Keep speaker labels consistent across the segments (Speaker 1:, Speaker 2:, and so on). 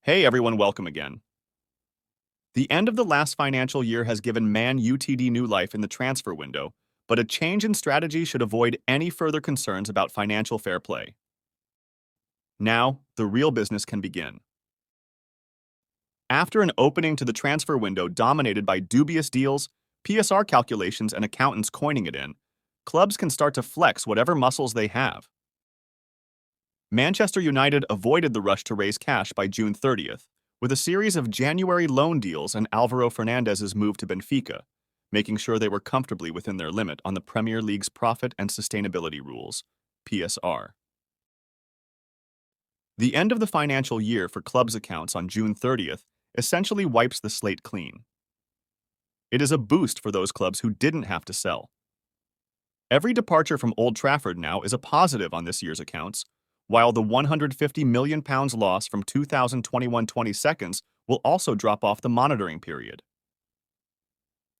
Speaker 1: Hey everyone, welcome again. The end of the last financial year has given Man UTD new life in the transfer window, but a change in strategy should avoid any further concerns about financial fair play. Now, the real business can begin. After an opening to the transfer window dominated by dubious deals, PSR calculations, and accountants coining it in, clubs can start to flex whatever muscles they have. Manchester United avoided the rush to raise cash by June 30th, with a series of January loan deals and Alvaro Fernandez's move to Benfica, making sure they were comfortably within their limit on the Premier League's Profit and Sustainability Rules, PSR. The end of the financial year for clubs' accounts on June 30th essentially wipes the slate clean. It is a boost for those clubs who didn't have to sell. Every departure from Old Trafford now is a positive on this year's accounts, while the £150 million loss from 2021-20 seconds will also drop off the monitoring period.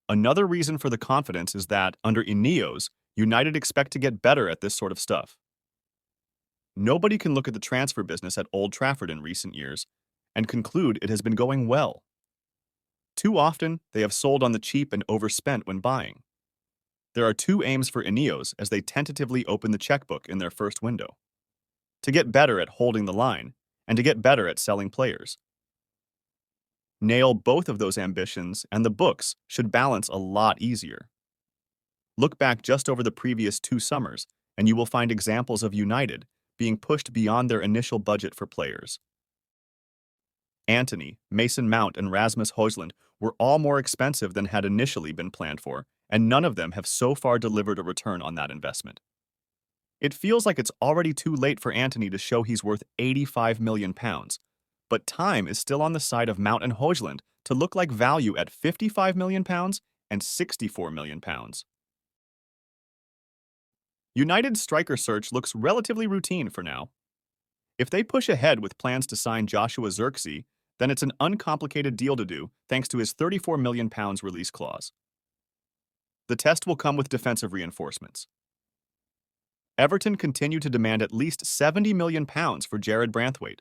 Speaker 1: Another reason for the confidence is that, under Ineos, United expect to get better at this sort of stuff. Nobody can look at the transfer business at Old Trafford in recent years and conclude it has been going well. Too often, they have sold on the cheap and overspent when buying. There are two aims for Ineos as they tentatively open the checkbook in their first window: to get better at holding the line, and to get better at selling players. Nail both of those ambitions, and the books should balance a lot easier. Look back just over the previous 2 summers, and you will find examples of United being pushed beyond their initial budget for players. Antony, Mason Mount, and Rasmus Højlund were all more expensive than had initially been planned for, and none of them have so far delivered a return on that investment. It feels like it's already too late for Antony to show he's worth £85 million, but time is still on the side of Mount and Højlund to look like value at £55 million and £64 million. United's striker search looks relatively routine for now. If they push ahead with plans to sign Joshua Zirkzee, then it's an uncomplicated deal to do thanks to his £34 million release clause. The test will come with defensive reinforcements. Everton continue to demand at least £70 million for Jared Branthwaite.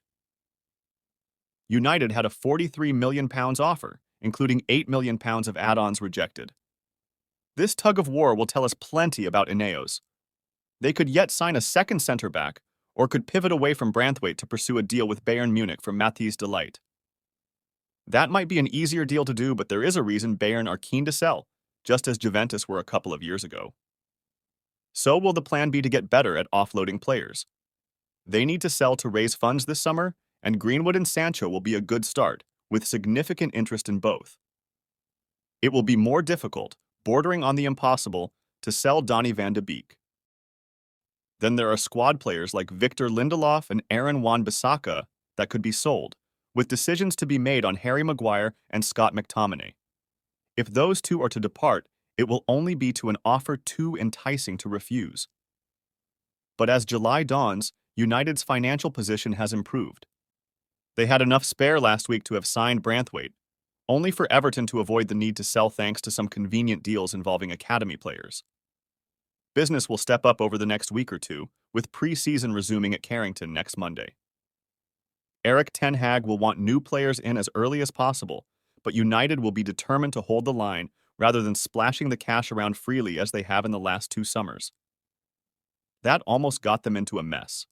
Speaker 1: United had a £43 million offer, including £8 million of add-ons rejected. This tug of war will tell us plenty about Ineos. They could yet sign a second centre-back, or could pivot away from Branthwaite to pursue a deal with Bayern Munich for Matthijs de Ligt. That might be an easier deal to do, but there is a reason Bayern are keen to sell, just as Juventus were a couple of years ago. So will the plan be to get better at offloading players. They need to sell to raise funds this summer, and Greenwood and Sancho will be a good start, with significant interest in both. It will be more difficult, bordering on the impossible, to sell Donny van de Beek. Then there are squad players like Victor Lindelof and Aaron Wan-Bissaka that could be sold, with decisions to be made on Harry Maguire and Scott McTominay. If those two are to depart, it will only be to an offer too enticing to refuse. But as July dawns, United's financial position has improved. They had enough spare last week to have signed Branthwaite, only for Everton to avoid the need to sell thanks to some convenient deals involving academy players. Business will step up over the next week or two, with pre-season resuming at Carrington next Monday. Erik Ten Hag will want new players in as early as possible, but United will be determined to hold the line rather than splashing the cash around freely as they have in the last 2 summers. That almost got them into a mess.